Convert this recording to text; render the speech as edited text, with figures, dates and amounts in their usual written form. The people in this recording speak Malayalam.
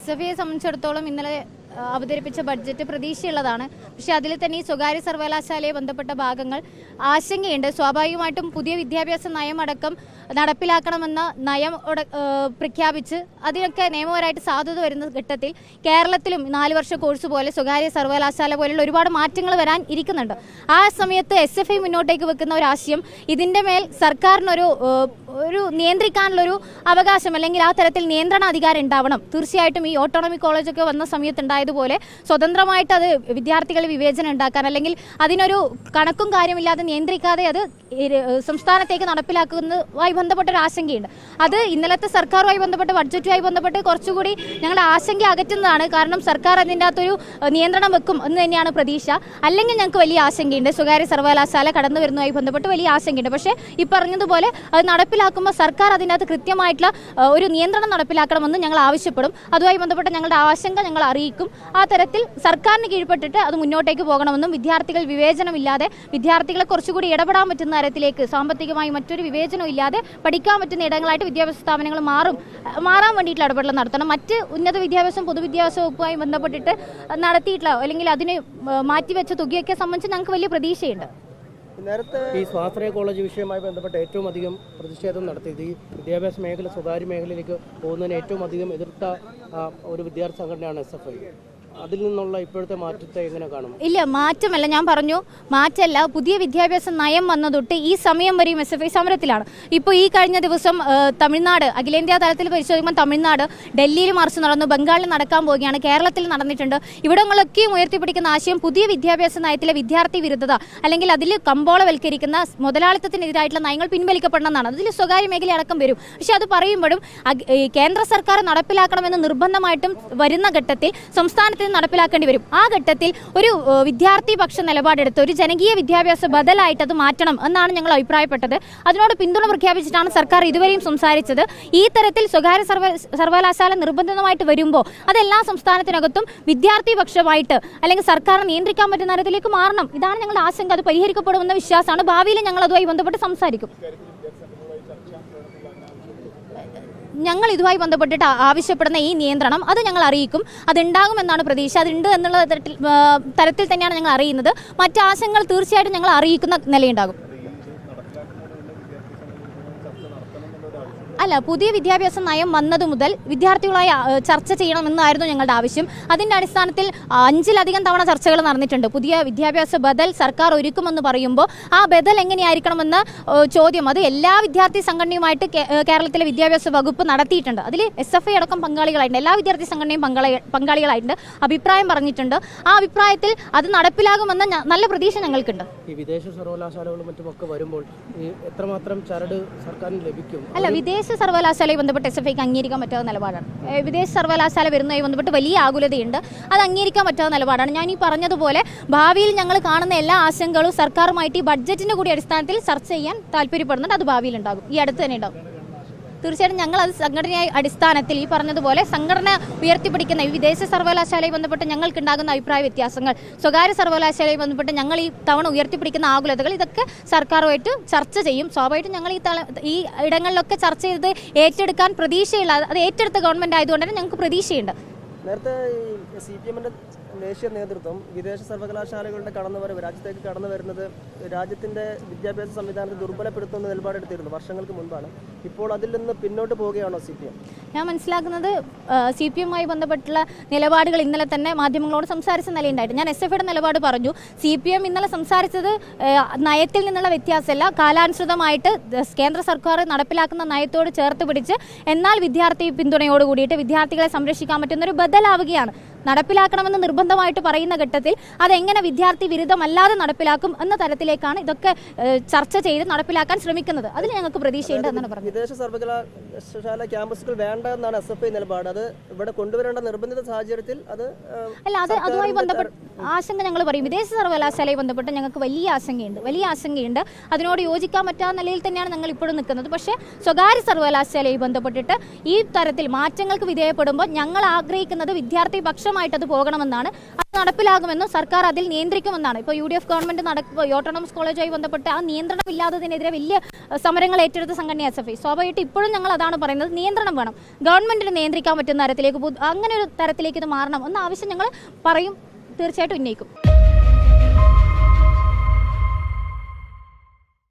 SFIയെ സംബന്ധിച്ചിടത്തോളം ഇന്നലെ അവതരിപ്പിച്ച ബഡ്ജറ്റ് പ്രതീക്ഷയുള്ളതാണ്. പക്ഷേ അതിൽ തന്നെ ഈ സ്വകാര്യ സർവകലാശാലയെ ബന്ധപ്പെട്ട ഭാഗങ്ങൾ ആശങ്കയുണ്ട്. സ്വാഭാവികമായിട്ടും പുതിയ വിദ്യാഭ്യാസ നയമടക്കം നടപ്പിലാക്കണമെന്ന നയം പ്രഖ്യാപിച്ച് അതിനൊക്കെ നിയമപരമായിട്ട് സാധുത വരുന്ന ഘട്ടത്തിൽ കേരളത്തിലും 4 വർഷ കോഴ്സ് പോലെ സ്വകാര്യ സർവകലാശാല പോലുള്ള ഒരുപാട് മാറ്റങ്ങൾ വരാൻ ഇരിക്കുന്നുണ്ട്. ആ സമയത്ത് SFI മുന്നോട്ടേക്ക് വെക്കുന്ന ഒരു ആശയം, ഇതിൻ്റെ മേൽ സർക്കാരിനൊരു നിയന്ത്രിക്കാനുള്ളൊരു അവകാശം അല്ലെങ്കിൽ ആ തരത്തിൽ നിയന്ത്രണാധികാരം ഉണ്ടാവണം. തീർച്ചയായിട്ടും ഈ ഓട്ടോണമിക് കോളേജൊക്കെ വന്ന സമയത്ത് ഉണ്ടായതുപോലെ സ്വതന്ത്രമായിട്ട് അത് വിദ്യാർത്ഥികളെ വിവേചനം ഉണ്ടാക്കാൻ അല്ലെങ്കിൽ അതിനൊരു കണക്കും കാര്യമില്ലാതെ നിയന്ത്രിക്കാതെ അത് സംസ്ഥാനത്തേക്ക് നടപ്പിലാക്കുന്നതുമായി ബന്ധപ്പെട്ട ഒരു ആശങ്കയുണ്ട്. അത് ഇന്നലത്തെ സർക്കാരുമായി ബന്ധപ്പെട്ട് ബഡ്ജറ്റുമായി ബന്ധപ്പെട്ട് കുറച്ചുകൂടി ഞങ്ങളുടെ ആശങ്ക അകറ്റുന്നതാണ്. കാരണം സർക്കാർ അതിൻ്റെ അകത്തൊരു നിയന്ത്രണം വെക്കും എന്ന് തന്നെയാണ് പ്രതീക്ഷ. അല്ലെങ്കിൽ ഞങ്ങൾക്ക് വലിയ ആശങ്കയുണ്ട്. സ്വകാര്യ സർവകലാശാല കടന്നു വരുന്നതുമായി ബന്ധപ്പെട്ട് വലിയ ആശങ്കയുണ്ട്. പക്ഷേ ഈ പറഞ്ഞതുപോലെ അത് നടപ്പിലാക്കുമ്പോൾ സർക്കാർ അതിൻ്റെ അകത്ത് കൃത്യമായിട്ടുള്ള ഒരു നിയന്ത്രണം നടപ്പിലാക്കണമെന്ന് ഞങ്ങൾ ആവശ്യപ്പെടും. അതുമായി ബന്ധപ്പെട്ട് ഞങ്ങളുടെ ആശങ്ക ഞങ്ങൾ അറിയിക്കും. ആ തരത്തിൽ സർക്കാരിന് കീഴ്പ്പെട്ടിട്ട് അത് മുന്നോട്ടേക്ക് പോകണമെന്നും വിദ്യാർത്ഥികൾ വിവേചനമില്ലാതെ വിദ്യാർത്ഥികളെ കുറച്ചുകൂടി ഇടപെടാൻ പറ്റുന്ന തരത്തിലേക്ക് സാമ്പത്തികമായി മറ്റൊരു വിവേചനവും ഇല്ലാതെ പഠിക്കാൻ പറ്റുന്ന ഇടങ്ങളായിട്ട് വിദ്യാഭ്യാസ സ്ഥാപനങ്ങൾ മാറാൻ വേണ്ടിയിട്ടുള്ള ഇടപെടൽ നടത്തണം. മറ്റ് ഉന്നത വിദ്യാഭ്യാസം പൊതുവിദ്യാഭ്യാസ വകുപ്പുമായി ബന്ധപ്പെട്ടിട്ട് നടത്തിയിട്ടുള്ള അല്ലെങ്കിൽ അതിന് മാറ്റിവെച്ച തുകയൊക്കെ സംബന്ധിച്ച് ഞങ്ങൾക്ക് വലിയ പ്രതീക്ഷയുണ്ട്. നേരത്തെ ഈ സ്വാശ്രയ കോളേജ് വിഷയവുമായി ബന്ധപ്പെട്ട് ഏറ്റവും അധികം പ്രതിഷേധം നടത്തിയത് ഈ വിദ്യാഭ്യാസ മേഖല സ്വകാര്യ മേഖലയിലേക്ക് പോകുന്നതിന് ഏറ്റവും അധികം എതിർത്ത ഒരു വിദ്യാർത്ഥി സംഘടനയാണ് SFI. അതിൽ നിന്നുള്ള ഇപ്പോഴത്തെ മാറ്റത്തെ എങ്ങനെ കാണും? ഇല്ല, മാറ്റമല്ല. ഞാൻ പറഞ്ഞു മാറ്റമല്ല. പുതിയ വിദ്യാഭ്യാസ നയം വന്ന തൊട്ട് ഈ സമയം വരെയും SFI സമരത്തിലാണ്. ഇപ്പോൾ ഈ കഴിഞ്ഞ ദിവസം തമിഴ്നാട് അഖിലേന്ത്യാ തലത്തിൽ പരിശോധിക്കുമ്പോൾ തമിഴ്നാട് ഡൽഹിയിൽ മാർച്ച് നടന്നു, ബംഗാളിൽ നടക്കാൻ പോവുകയാണ്, കേരളത്തിൽ നടന്നിട്ടുണ്ട്. ഇവിടങ്ങളൊക്കെയും ഉയർത്തിപ്പിടിക്കുന്ന ആശയം പുതിയ വിദ്യാഭ്യാസ നയത്തിലെ വിദ്യാർത്ഥി വിരുദ്ധത അല്ലെങ്കിൽ അതിൽ കമ്പോളവൽക്കരിക്കുന്ന മുതലാളിത്തത്തിനെതിരായിട്ടുള്ള നയങ്ങൾ പിൻവലിക്കപ്പെടണമെന്നാണ്. അതിൽ സ്വകാര്യ മേഖല അടക്കം വരും. പക്ഷെ അത് പറയുമ്പോഴും കേന്ദ്ര സർക്കാർ നടപ്പിലാക്കണമെന്ന് നിർബന്ധമായിട്ടും വരുന്ന ഘട്ടത്തിൽ സംസ്ഥാനത്ത് നടപ്പിലാക്കേണ്ടി വരും. ആ ഘട്ടത്തിൽ ഒരു വിദ്യാർത്ഥി പക്ഷ നിലപാടെടുത്ത് ഒരു ജനകീയ വിദ്യാഭ്യാസ ബദലായിട്ട് അത് മാറ്റണം എന്നാണ് ഞങ്ങൾ അഭിപ്രായപ്പെട്ടത്. അതിനോട് പിന്തുണ പ്രഖ്യാപിച്ചിട്ടാണ് സർക്കാർ ഇതുവരെയും സംസാരിച്ചത്. ഈ തരത്തിൽ സ്വകാര്യ സർവകലാശാല നിർബന്ധിതമായിട്ട് വരുമ്പോൾ അതെല്ലാ സംസ്ഥാനത്തിനകത്തും വിദ്യാർത്ഥി പക്ഷമായിട്ട് അല്ലെങ്കിൽ സർക്കാർ നിയന്ത്രിക്കാൻ പറ്റുന്ന തരത്തിലേക്ക് മാറണം. ഇതാണ് ഞങ്ങളുടെ ആശങ്ക. അത് പരിഹരിക്കപ്പെടുമെന്ന വിശ്വാസമാണ്. ഭാവിയിൽ ഞങ്ങൾ അതുമായി ബന്ധപ്പെട്ട് സംസാരിക്കും. ഞങ്ങൾ ഇതുമായി ബന്ധപ്പെട്ടിട്ട് ആവശ്യപ്പെടുന്ന ഈ നിയന്ത്രണം അത് ഞങ്ങൾ അറിയിക്കും. അതുണ്ടാകുമെന്നാണ് പ്രതീക്ഷ. അതുണ്ട് എന്നുള്ള തരത്തിൽ തന്നെയാണ് ഞങ്ങൾ അറിയുന്നത്. മറ്റ് ആശങ്കകൾ തീർച്ചയായിട്ടും ഞങ്ങൾ അറിയിക്കുന്ന നിലയുണ്ടാകും. അല്ല, പുതിയ വിദ്യാഭ്യാസ നയം വന്നത് മുതൽ വിദ്യാർത്ഥികളായി ചർച്ച ചെയ്യണമെന്നായിരുന്നു ഞങ്ങളുടെ ആവശ്യം. അതിൻ്റെ അടിസ്ഥാനത്തിൽ 5-ലധികം തവണ ചർച്ചകൾ നടന്നിട്ടുണ്ട്. പുതിയ വിദ്യാഭ്യാസ ബദൽ സർക്കാർ ഒരുക്കുമെന്ന് പറയുമ്പോൾ ആ ബദൽ എങ്ങനെയായിരിക്കണമെന്ന ചോദ്യം അത് എല്ലാ വിദ്യാർത്ഥി സംഘടനയുമായിട്ട് കേരളത്തിലെ വിദ്യാഭ്യാസ വകുപ്പ് നടത്തിയിട്ടുണ്ട്. അതിൽ SFI അടക്കം പങ്കാളികളായിട്ടുണ്ട്. എല്ലാ വിദ്യാർത്ഥി സംഘടനയും പങ്കാളികളായിട്ടുണ്ട്. അഭിപ്രായം പറഞ്ഞിട്ടുണ്ട്. ആ അഭിപ്രായത്തിൽ അത് നടപ്പിലാകുമെന്ന നല്ല പ്രതീക്ഷ ഞങ്ങൾക്കുണ്ട്. ഈ വിദേശ സർവകലാശാലകളും മറ്റുമൊക്കെ വരുമ്പോൾ എത്രമാത്രം ചരട് സർക്കാരിന് ലഭിക്കും? അല്ല, വിദേശ സർവകലാശാലയെ ബന്ധപ്പെട്ട് SFIക്ക് അംഗീകരിക്കാൻ പറ്റാത്ത നിലപാടാണ്. വിദേശ സർവകലാശാല വരുന്നതുമായി ബന്ധപ്പെട്ട് വലിയ ആകുലതയുണ്ട്. അത് അംഗീകരിക്കാൻ പറ്റാത്ത നിലപാടാണ്. ഞാൻ ഈ പറഞ്ഞതുപോലെ ഭാവിയിൽ ഞങ്ങൾ കാണുന്ന എല്ലാ ആശങ്കകളും സർക്കാരുമായിട്ട് ഈ ബഡ്ജറ്റിൻ്റെ കൂടി അടിസ്ഥാനത്തിൽ ചർച്ച ചെയ്യാൻ താല്പര്യപ്പെടുന്നുണ്ട്. അത് ഭാവിയിൽ ഉണ്ടാകും. ഈ അടുത്ത് തന്നെ ഉണ്ടാകും. തീർച്ചയായിട്ടും ഞങ്ങൾ അത് സംഘടനയായ അടിസ്ഥാനത്തിൽ ഈ പറഞ്ഞതുപോലെ സംഘടന ഉയർത്തിപ്പിടിക്കുന്ന ഈ വിദേശ സർവകലാശാലയെ ബന്ധപ്പെട്ട് ഞങ്ങൾക്കുണ്ടാകുന്ന അഭിപ്രായ വ്യത്യാസങ്ങൾ, സ്വകാര്യ സർവകലാശാലയെ ബന്ധപ്പെട്ട് ഞങ്ങൾ ഈ തവണ ഉയർത്തിപ്പിടിക്കുന്ന ആകുലതകൾ ഇതൊക്കെ സർക്കാരുമായിട്ട് ചർച്ച ചെയ്യും. സ്വാഭാവികമായിട്ടും ഞങ്ങൾ ഈ ഇടങ്ങളിലൊക്കെ ചർച്ച ചെയ്ത് ഏറ്റെടുക്കാൻ പ്രതീക്ഷയുള്ള അത് ഏറ്റെടുത്ത ഗവൺമെൻറ് ആയതുകൊണ്ട് തന്നെ ഞങ്ങൾക്ക് പ്രതീക്ഷയുണ്ട്. നേരത്തെ CPM-ന്റെ ദേശീയ നേതൃത്വം വിദേശ സർവകലാശാലകളുടെ രാജ്യത്തേക്ക് കടന്നു വരുന്നത് രാജ്യത്തിൻ്റെ വിദ്യാഭ്യാസ സംവിധാനത്തെ ദുർബലപ്പെടുത്തുന്ന നിലപാടെടുത്തിരുന്നു വർഷങ്ങൾക്ക് മുൻപാണ്. ഇപ്പോൾ അതിൽ നിന്ന് പിന്നോട്ട് പോവുകയാണോ CPM? ഞാൻ മനസ്സിലാക്കുന്നത് CPM-മായി ബന്ധപ്പെട്ടുള്ള നിലപാടുകൾ ഇന്നലെ തന്നെ മാധ്യമങ്ങളോട് സംസാരിച്ച നിലയുണ്ടായിട്ട് ഞാൻ SFIയുടെ നിലപാട് പറഞ്ഞു. CPM ഇന്നലെ സംസാരിച്ചത് നയത്തിൽ നിന്നുള്ള വ്യത്യാസമല്ല, കാലാനുസൃതമായിട്ട് കേന്ദ്ര സർക്കാർ നടപ്പിലാക്കുന്ന നയത്തോട് ചേർത്ത് പിടിച്ച് എന്നാൽ വിദ്യാർത്ഥി പിന്തുണയോട് കൂടിയിട്ട് വിദ്യാർത്ഥികളെ സംരക്ഷിക്കാൻ പറ്റുന്ന ഒരു ബദലാവുകയാണ്. നടപ്പിലാക്കണമെന്ന് നിർബന്ധമായിട്ട് പറയുന്ന ഘട്ടത്തിൽ അതെങ്ങനെ വിദ്യാർത്ഥി വിരുദ്ധമല്ലാതെ നടപ്പിലാക്കും എന്ന തരത്തിലേക്കാണ് ഇതൊക്കെ ചർച്ച ചെയ്ത് നടപ്പിലാക്കാൻ ശ്രമിക്കുന്നത്. അതിൽ ഞങ്ങൾക്ക് പ്രതീക്ഷയുണ്ട് എന്നാണ് പറഞ്ഞത്. വിദേശ സർവകലാശാല ക്യാമ്പസുകൾ വേണ്ട എന്നാണ് SFI നിലപാട്. അത് ഇവിടെ കൊണ്ടുവരേണ്ട നിർബന്ധിത സാഹചര്യത്തിൽ അത് അല്ല, അതുമായി ബന്ധപ്പെട്ട് ആശങ്ക ഞങ്ങൾ പറയും. വിദേശ സർവകലാശാലയെ ബന്ധപ്പെട്ട് ഞങ്ങൾക്ക് വലിയ ആശങ്കയുണ്ട്. അതിനോട് യോജിക്കാൻ പറ്റാത്ത നിലയിൽ തന്നെയാണ് ഞങ്ങൾ ഇപ്പോഴും നിൽക്കുന്നത്. പക്ഷേ സ്വകാര്യ സർവകലാശാലയെ ബന്ധപ്പെട്ടിട്ട് ഈ തരത്തിൽ മാറ്റങ്ങൾക്ക് വിധേയപ്പെടുമ്പോൾ ഞങ്ങൾ ആഗ്രഹിക്കുന്നത് വിദ്യാർത്ഥി പക്ഷ വർഷമായിട്ട് അത് പോകണമെന്നാണ്. അത് നടപ്പിലാകുമെന്നും സർക്കാർ അതിൽ നിയന്ത്രിക്കുമെന്നാണ്. ഇപ്പോൾ UDF ഗവൺമെന്റ് ഓട്ടോണമസ് കോളേജുമായി ബന്ധപ്പെട്ട് ആ നിയന്ത്രണമില്ലാത്തതിനെതിരെ വലിയ സമരങ്ങൾ ഏറ്റെടുത്ത സംഘടന SFI. സ്വാഭാവികമായിട്ട് ഇപ്പോഴും ഞങ്ങൾ അതാണ് പറയുന്നത്, നിയന്ത്രണം വേണം, ഗവൺമെന്റിന് നിയന്ത്രിക്കാൻ പറ്റുന്ന തരത്തിലേക്ക്, അങ്ങനെ ഒരു തരത്തിലേക്ക് ഇത് മാറണം എന്ന ആവശ്യം ഞങ്ങൾ പറയും, തീർച്ചയായിട്ടും ഉന്നയിക്കും.